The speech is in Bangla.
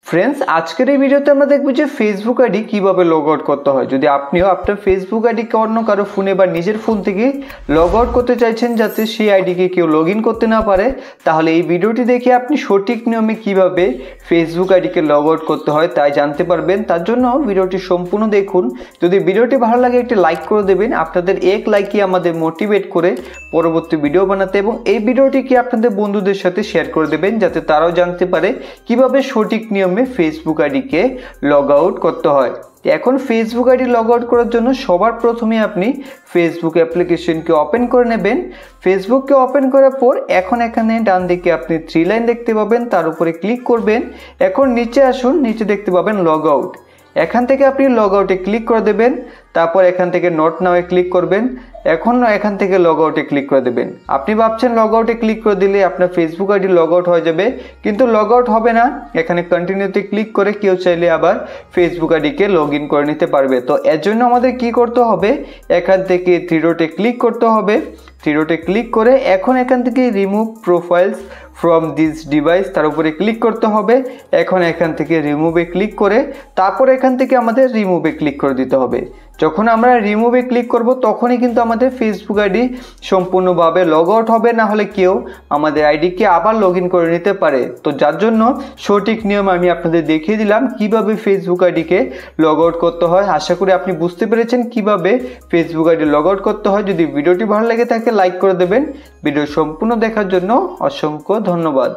फ्रेंड्स आजकल भिडियोते আমরা দেখব যে ফেসবুক আইডি কিভাবে লগ আউট করতে হয়। যদি আপনিও আপনার ফেসবুক আইডিকে অন্য কারো ফোনে বা নিজের ফোন থেকে লগ আউট করতে চাইছেন যাতে সেই আইডিকে কেউ লগইন করতে না পারে, তাহলে এই ভিডিওটি দেখে আপনি সঠিক নিয়মে কিভাবে ফেসবুক আইডিকে লগ আউট করতে হয় তাই জানতে পারবেন। তার জন্য ভিডিওটি সম্পূর্ণ দেখুন। যদি ভিডিওটি ভালো লাগে একটি লাইক করে দেবেন। আপনাদের এক লাইকই আমাদের মোটিভেট করে পরবর্তী ভিডিও বানাতে, এবং এই ভিডিওটিকে আপনাদের বন্ধুদের সাথে শেয়ার করে দেবেন যাতে তারাও জানতে পারে কিভাবে সঠিক নিয়মে ফেসবুক আইডিকে লগ আউট করতে হয়। এখন ফেসবুক আইডি লগ আউট করার জন্য সবার প্রথমে আপনি ফেসবুক অ্যাপ্লিকেশনকে ওপেন করে নেবেন। ফেসবুককে ওপেন করার পর এখন এখানে ডান দিকে আপনি 3 লাইন দেখতে পাবেন, তার উপরে ক্লিক করবেন। এখন নিচে আসুন, নিচে দেখতে পাবেন লগ আউট। এখান থেকে আপনি লগ আউটে ক্লিক করে দেবেন, তারপর এখান থেকে নট নাওয়ে ক্লিক করবেন। এখন এখান থেকে লগ আউটে ক্লিক করে দেবেন। আপনি ভাবছেন লগ আউটে ক্লিক করে দিলে আপনার ফেসবুক আইডি লগ আউট হয়ে যাবে, কিন্তু লগ আউট হবে না। এখানে কন্টিনিউতে ক্লিক করে কেউ চাইলে আবার ফেসবুক আইডিকে লগ ইন করে নিতে পারবে। তো এর জন্য আমাদের কি করতে হবে, এখান থেকে থ্রি ডটে ক্লিক করতে হবে। থ্রি ডটে ক্লিক করে এখন এখান থেকে remove profiles from this device তার উপরে ক্লিক করতে হবে। এখন এখান থেকে রিমুভে ক্লিক করে তারপর এখান থেকে আমাদের রিমুভে ক্লিক করে দিতে হবে। যখন আমরা রিমুভে ক্লিক করব তখনই কিন্তু আমাদের ফেসবুক আইডি সম্পূর্ণভাবে লগ আউট হবে, না হলে কেউ আমাদের আইডিকে আবার লগ ইন করে নিতে পারে। তো যার জন্য সঠিক নিয়ম আমি আপনাদের দেখিয়ে দিলাম কিভাবে ফেসবুক আইডিকে লগ আউট করতে হয়। আশা করি আপনি বুঝতে পেরেছেন কিভাবে ফেসবুক আইডি লগ আউট করতে হয়। যদি ভিডিওটি ভালো লেগে থাকে লাইক করে দেবেন। ভিডিও সম্পূর্ণ দেখার জন্য অসংখ্য ধন্যবাদ।